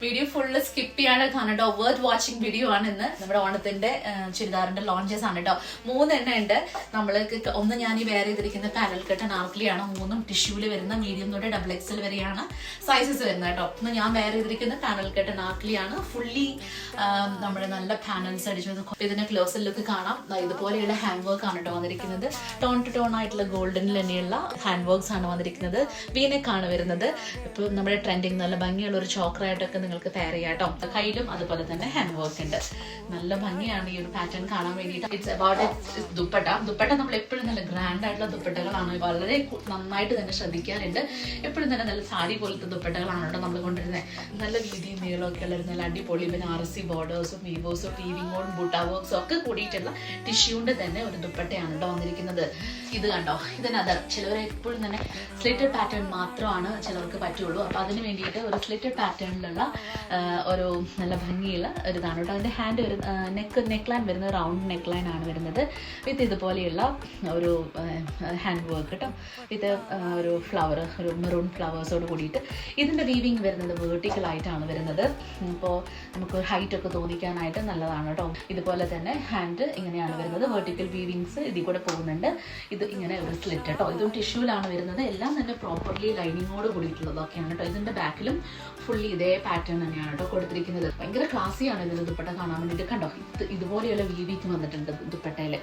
Video full skip ചെയ്യാണ്ട് കാണാം കേട്ടോ. വേർത്ത് വാച്ചിങ് വീഡിയോ ആണ് ഇന്ന്. നമ്മുടെ ഓണത്തിന്റെ ചുരിദാറിന്റെ ലോഞ്ചസ് ആണ് കേട്ടോ. 3 എണ്ണം ഉണ്ട്. നമ്മൾക്ക് ഒന്ന് ഞാൻ ഈ വെയർ ചെയ്തിരിക്കുന്ന പാനൽ കട്ടൺ ആർക്കിളിയാണ്. 3ഉം ടിഷ്യൂല് വരുന്ന മീഡിയം തൊട്ട് XXL വരെയാണ് സൈസസ് വരുന്നത് കേട്ടോ. ഒന്ന് ഞാൻ വെയർ ചെയ്തിരിക്കുന്ന പാനൽ കട്ടൺ ആർക്കിളിയാണ്. ഫുള്ളി നമ്മുടെ നല്ല പാനൽസ് അടിച്ചു. ഇതിന്റെ ക്ലോസർ ലുക്ക് കാണാം. ഇതുപോലെയുള്ള ഹാൻഡ് വർക്ക് ആണ് കേട്ടോ വന്നിരിക്കുന്നത്. ടോൺ ടു ടോൺ ആയിട്ടുള്ള ഗോൾഡനിൽ തന്നെയുള്ള ഹാൻഡ് വർക്ക്സ് ആണ് വന്നിരിക്കുന്നത്. വീനെക്ക് ആണ് വരുന്നത്. ഇപ്പൊ നമ്മുടെ ട്രെൻഡിങ് നല്ല ഭംഗിയുള്ള ഒരു ചോക്കറായിട്ടൊക്കെ നിങ്ങൾക്ക് പെയർ ചെയ്യാം കേട്ടോ. കയ്യിലും അതുപോലെ തന്നെ ഹാൻഡ് വർക്ക് ഉണ്ട്. നല്ല ഭംഗിയാണ് ഈ ഒരു പാറ്റേൺ കാണാൻ വേണ്ടിയിട്ട്. It's about dupatta. ദുപ്പട്ട നമ്മൾ എപ്പോഴും നല്ല ഗ്രാൻഡ് ആയിട്ടുള്ള ദുപ്പട്ടകളാണ് വളരെ നന്നായിട്ട് തന്നെ ശ്രദ്ധിക്കാറുണ്ട്. എപ്പോഴും തന്നെ നല്ല സാരി പോലത്തെ ദുപ്പട്ടകളാണ് കേട്ടോ നമ്മൾ കൊണ്ടുവരുന്നത്. നല്ല വീതിയും നീളമൊക്കെ ഉള്ള നല്ല അടിപൊളി ബനാറസി ബോർഡേഴ്സും വീവേഴ്സും വീവിങ്ങോൺ ബൂട്ട വർക്ക്സും ഒക്കെ കൂടിയിട്ടുള്ള ടിഷ്യൂന്റെ തന്നെ ഒരു ദുപ്പട്ടയാണ് കേട്ടോ വന്നിരിക്കുന്നത്. ഇത് കണ്ടോ, ഇതിനകത്ത് ചിലവർ എപ്പോഴും തന്നെ സ്ലിറ്റഡ് പാറ്റേൺ മാത്രമാണ് ചിലവർക്ക് പറ്റുള്ളൂ. അപ്പൊ അതിന് വേണ്ടിയിട്ട് ഒരു സ്ലിറ്റഡ് പാറ്റേണിലുള്ള ഒരു നല്ല ഭംഗിയുള്ള ഒരു ഇതാണ് കേട്ടോ. അതിന്റെ ഹാൻഡ് നെക്ക് ലൈൻ വരുന്നത് റൗണ്ട് നെക്ക് ലൈൻ ആണ് വരുന്നത്. വിത്ത് ഇതുപോലെയുള്ള ഒരു ഹാൻഡ് വർക്ക് കേട്ടോ. വിത്ത് ഒരു ഫ്ലവർ, ഒരു മെറൂൺ ഫ്ലവേഴ്സോട് കൂടിയിട്ട്. ഇതിന്റെ വീവിങ് വരുന്നത് വേർട്ടിക്കൽ ആയിട്ടാണ് വരുന്നത്. ഇപ്പോൾ നമുക്ക് ഹൈറ്റ് ഒക്കെ തോന്നിക്കാനായിട്ട് നല്ലതാണ് കേട്ടോ. ഇതുപോലെ തന്നെ ഹാൻഡ് ഇങ്ങനെയാണ് വരുന്നത്. വെർട്ടിക്കൽ വീവിങ്സ് ഇതിൽ കൂടെ പോകുന്നുണ്ട്. ഇത് ഇങ്ങനെ ഒരു സ്ലിറ്റ് കേട്ടോ. ഇതും ടിഷ്യൂലാണ് വരുന്നത്. എല്ലാം തന്നെ പ്രോപ്പർലി ലൈനിങ്ങോട് കൂടിയിട്ടുള്ളതൊക്കെയാണ് കേട്ടോ. ഇതിന്റെ ബാക്കിലും ഫുള്ളി ഇതേ പാറ്റേൺ തന്നെയാണ് കേട്ടോ കൊടുത്തിരിക്കുന്നത്. ഭയങ്കര ക്ലാസിയാണ് ഇതിന് ദുപ്പട്ട കാണാൻ വേണ്ടിയിട്ട്. കണ്ടോ, ഇതുപോലെയുള്ള വീവിക്ക് വന്നിട്ടുണ്ട് ദുപ്പട്ടയില്.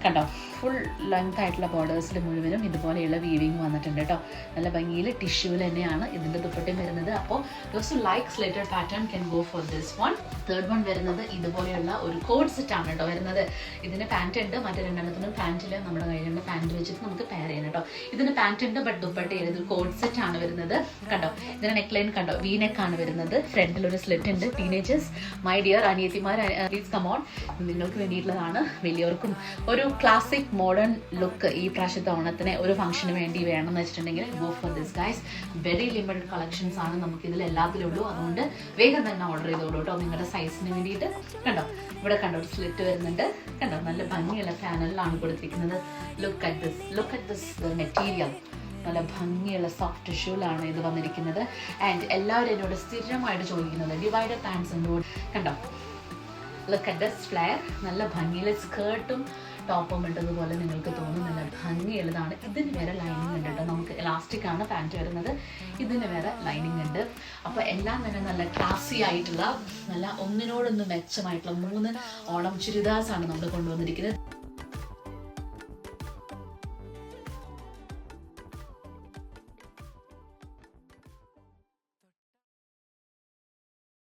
കണ്ടോ, ഫുൾ ലെങ്ത് ആയിട്ടുള്ള ബോർഡേഴ്സിൽ മുഴുവനും ഇതുപോലെയുള്ള വീവിങ് വന്നിട്ടുണ്ട് കേട്ടോ. നല്ല ഭംഗിയിൽ ടിഷ്യൂവിൽ തന്നെയാണ് ഇതിന്റെ ദുപ്പട്ടയും വരുന്നത്. അപ്പോൾ those like slitted pattern can go for this one. Third one വരുന്നത് ഇതുപോലെയുള്ള ഒരു കോഡ് സെറ്റ് ആണ് കേട്ടോ വരുന്നത്. ഇതിന് പാൻറ് ഉണ്ട്. മറ്റേ രണ്ടെണ്ണത്തിനും പാൻറ്റിൽ നമ്മുടെ കയ്യിലുള്ള പാൻറ് വെച്ചിട്ട് നമുക്ക് പെയർ ചെയ്യാം കേട്ടോ. ഇതിന് പാൻറ് ഉണ്ട്, ബട്ട് ദുപ്പട്ട ഇത് കോഡ് സെറ്റ് ആണ് വരുന്നത്. കണ്ടോ, ഇതിന്റെ നെക്ക് ലൈൻ കണ്ടോ, വി നെക്ക് ആണ് വരുന്നത്. ഫ്രണ്ടിൽ ഒരു സ്ലിറ്റ് ഉണ്ട്. ടീനേജേഴ്സ്, മൈ ഡിയർ അനിയത്തിമാർ, പ്ലീസ് കം ഓൺ, നിങ്ങൾക്ക് വേണ്ടിയിട്ടുള്ളതാണ്. വലിയവർക്കും ഒരു ക്ലാസിക് മോഡേൺ ലുക്ക് ഈ പ്രാവശ്യത്തെ ഓണത്തിന് ഒരു ഫംഗ്ഷന് വേണ്ടി വേണമെന്ന് വെച്ചിട്ടുണ്ടെങ്കിൽ go for this guys. Very limited collections ആണ് നമുക്ക് ഇതിൽ എല്ലാത്തിലും ഉള്ളൂ. അതുകൊണ്ട് വേഗം തന്നെ ഓർഡർ ചെയ്തോളൂ കേട്ടോ നിങ്ങളുടെ സൈസിന് വേണ്ടിയിട്ട്. കണ്ടോ, ഇവിടെ കണ്ടോ ഒരു സ്ലിറ്റ് വരുന്നുണ്ട്. കണ്ടോ, നല്ല ഭംഗിയുള്ള പാനലിലാണ് കൊടുത്തിരിക്കുന്നത്. Look at this material. നല്ല ഭംഗിയുള്ള സോഫ്റ്റ് ടിഷ്യൂലാണ് ഇത് വന്നിരിക്കുന്നത്. ആൻഡ് എല്ലാവരും എന്നോട് സ്ഥിരമായിട്ട് ചോദിക്കുന്നത് ഡിവൈഡഡ് പാൻസ് എന്നോട്. കണ്ടോ, ലുക്ക് അറ്റ് ദിസ് ഫ്ലെയർ. നല്ല ഭംഗിയുള്ള സ്കേർട്ടും ടോപ്പും ഇട്ടതുപോലെ നിങ്ങൾക്ക് തോന്നും. നല്ല ഭംഗിയുള്ളതാണ്. ഇതിന് വേറെ ലൈനിങ് ഉണ്ട് കേട്ടോ. നമുക്ക് എലാസ്റ്റിക് ആണ് പാൻറ്റ് വരുന്നത്. ഇതിന് വേറെ ലൈനിങ് ഉണ്ട്. അപ്പോൾ എല്ലാം തന്നെ നല്ല ക്ലാസി ആയിട്ടുള്ള നല്ല ഒന്നിനോടൊന്ന് മെച്ചമായിട്ടുള്ള 3 ഓണം ചുരിദാർസ് ആണ് നമ്മൾ കൊണ്ടുവന്നിരിക്കുന്നത്.